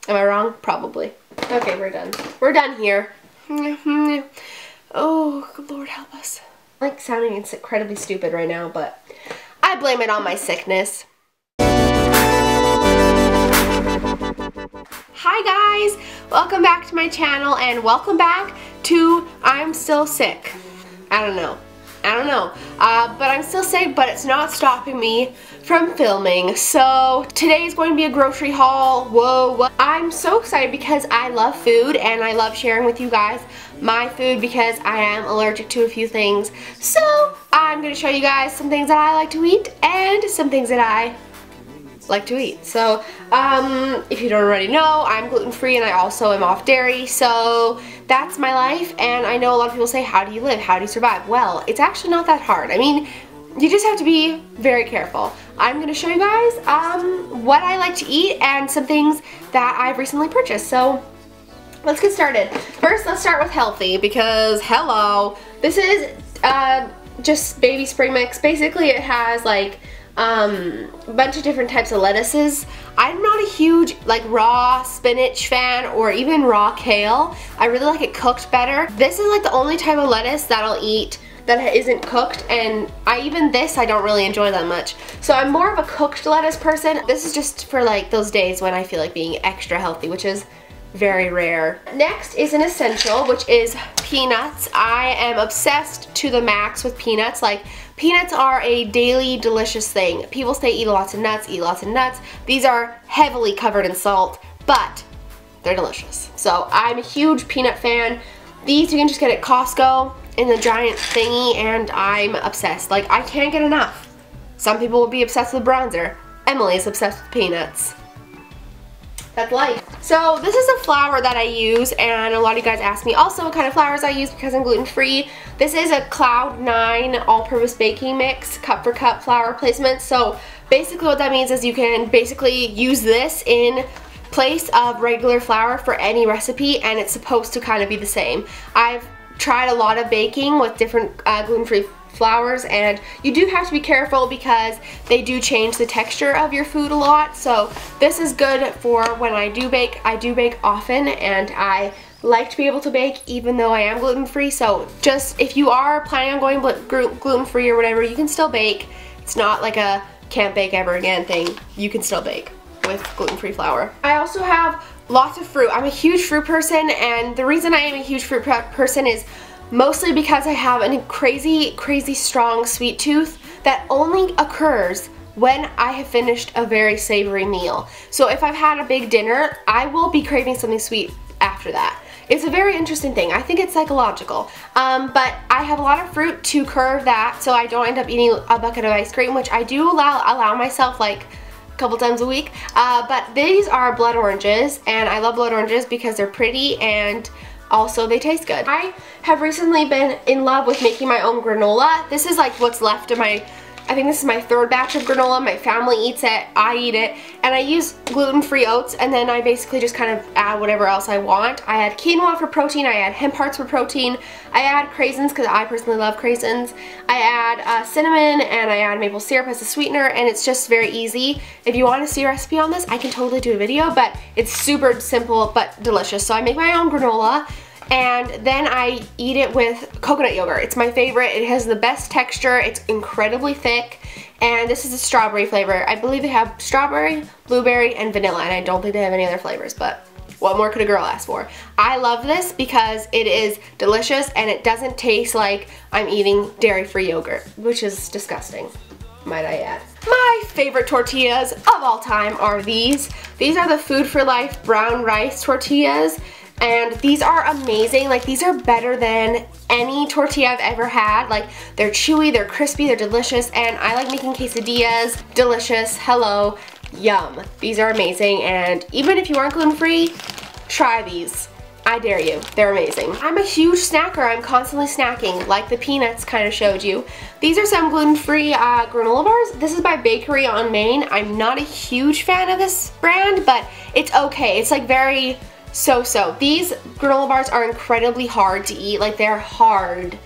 Am I wrong? Probably. Okay, we're done. We're done here. Oh, good Lord help us. I'm like sounding incredibly stupid right now, but I blame it on my sickness. Hi guys, welcome back to my channel and welcome back to I'm still sick. I don't know, but I'm still sick, but it's not stopping me from filming. So today is going to be a grocery haul. Whoa. I'm so excited because I love food and I love sharing with you guys my food because I am allergic to a few things. So I'm going to show you guys some things that I like to eat and some things that I like to eat. So if you don't already know, I'm gluten-free and I also am off dairy, so that's my life. And I know a lot of people say, how do you live, how do you survive? Well, it's actually not that hard. I mean, you just have to be very careful. I'm going to show you guys what I like to eat and some things that I've recently purchased. So let's get started. First, let's start with healthy because hello, this is just baby spring mix. Basically it has like a bunch of different types of lettuces. I'm not a huge like raw spinach fan or even raw kale. I really like it cooked better. This is like the only type of lettuce that I'll eat that isn't cooked, and even this I don't really enjoy that much. So I'm more of a cooked lettuce person. This is just for like those days when I feel like being extra healthy, which is very rare. Next is an essential, which is peanuts. I am obsessed to the max with peanuts. Like, peanuts are a daily delicious thing. People say eat lots of nuts, eat lots of nuts. These are heavily covered in salt, but they're delicious. So I'm a huge peanut fan. These you can just get at Costco in the giant thingy, and I'm obsessed. Like, I can't get enough. Some people will be obsessed with bronzer. Emily is obsessed with peanuts. That's life. So this is a flour that I use, and a lot of you guys ask me also what kind of flours I use because I'm gluten-free. This is a Cloud 9 all-purpose baking mix, cup for cup flour replacement. So basically what that means is you can basically use this in place of regular flour for any recipe, and it's supposed to kind of be the same. I've tried a lot of baking with different gluten-free flours, and you do have to be careful because they do change the texture of your food a lot. So this is good for when I do bake. I do bake often, and I like to be able to bake even though I am gluten-free. So just if you are planning on going gluten-free or whatever, you can still bake. It's not like a can't bake ever again thing. You can still bake with gluten-free flour. I also have lots of fruit. I'm a huge fruit person, and the reason I am a huge fruit person is mostly because I have a crazy strong sweet tooth that only occurs when I have finished a very savory meal. So if I've had a big dinner, I will be craving something sweet after that. It's a very interesting thing. I think it's psychological. But I have a lot of fruit to curb that, so I don't end up eating a bucket of ice cream, which I do allow myself like a couple times a week. But these are blood oranges, and I love blood oranges because they're pretty and also they taste good. I have recently been in love with making my own granola. This is like what's left of my, I think this is my third batch of granola. My family eats it, I eat it, and I use gluten-free oats, and then I basically just kind of add whatever else I want. I add quinoa for protein, I add hemp hearts for protein, I add craisins because I personally love craisins, I add cinnamon, and I add maple syrup as a sweetener, and it's just very easy. If you want to see a recipe on this, I can totally do a video, but it's super simple but delicious. So I make my own granola, and then I eat it with coconut yogurt. It's my favorite. It has the best texture. It's incredibly thick, and this is a strawberry flavor. I believe they have strawberry, blueberry, and vanilla, and I don't think they have any other flavors, but what more could a girl ask for? I love this because it is delicious and it doesn't taste like I'm eating dairy-free yogurt, which is disgusting, might I add. My favorite tortillas of all time are these. These are the Food for Life brown rice tortillas. And these are amazing. Like, these are better than any tortilla I've ever had. Like, they're chewy, they're crispy, they're delicious, and I like making quesadillas. Delicious. Hello. Yum. These are amazing, and even if you aren't gluten-free, try these. I dare you. They're amazing. I'm a huge snacker. I'm constantly snacking, like the peanuts kind of showed you. These are some gluten-free granola bars. This is by Bakery on Main. I'm not a huge fan of this brand, but it's okay. It's like very so-so. These granola bars are incredibly hard to eat. Like, they're hard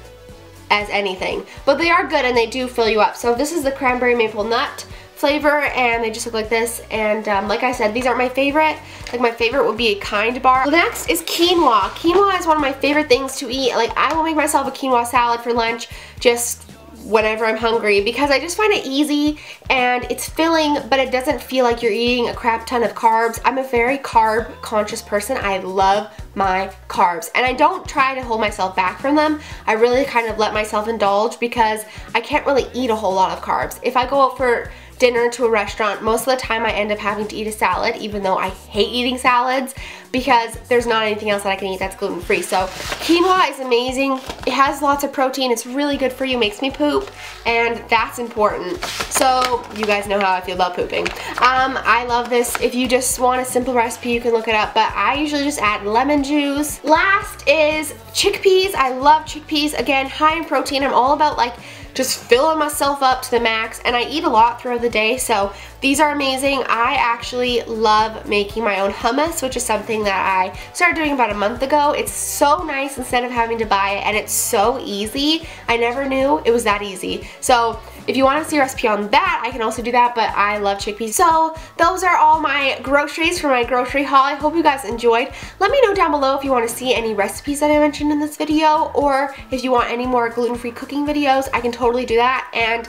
as anything, but they are good and they do fill you up. So this is the cranberry maple nut flavor, and they just look like this. And like I said, these aren't my favorite. Like, my favorite would be a Kind bar. Well, next is quinoa. Quinoa is one of my favorite things to eat. Like, I will make myself a quinoa salad for lunch just whenever I'm hungry, because I just find it easy and it's filling, but it doesn't feel like you're eating a crap ton of carbs. I'm a very carb conscious person. I love my carbs, and I don't try to hold myself back from them. I really kind of let myself indulge, because I can't really eat a whole lot of carbs. If I go out for dinner to a restaurant, most of the time I end up having to eat a salad, even though I hate eating salads, because there's not anything else that I can eat that's gluten-free. So quinoa is amazing. It has lots of protein. It's really good for you. Makes me poop, and that's important. So you guys know how I feel about pooping. I love this. If you just want a simple recipe, you can look it up, but I usually just add lemon juice. Last is chickpeas. I love chickpeas. Again, high in protein. I'm all about like just filling myself up to the max, and I eat a lot throughout the day, so these are amazing. I actually love making my own hummus, which is something that I started doing about a month ago. It's so nice instead of having to buy it, and it's so easy. I never knew it was that easy. So if you want to see a recipe on that, I can also do that, but I love chickpeas. So those are all my groceries for my grocery haul. I hope you guys enjoyed. Let me know down below if you want to see any recipes that I mentioned in this video, or if you want any more gluten-free cooking videos. I can totally do that, and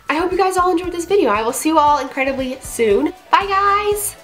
I hope you guys all enjoyed this video. I will see you all incredibly soon. Bye, guys!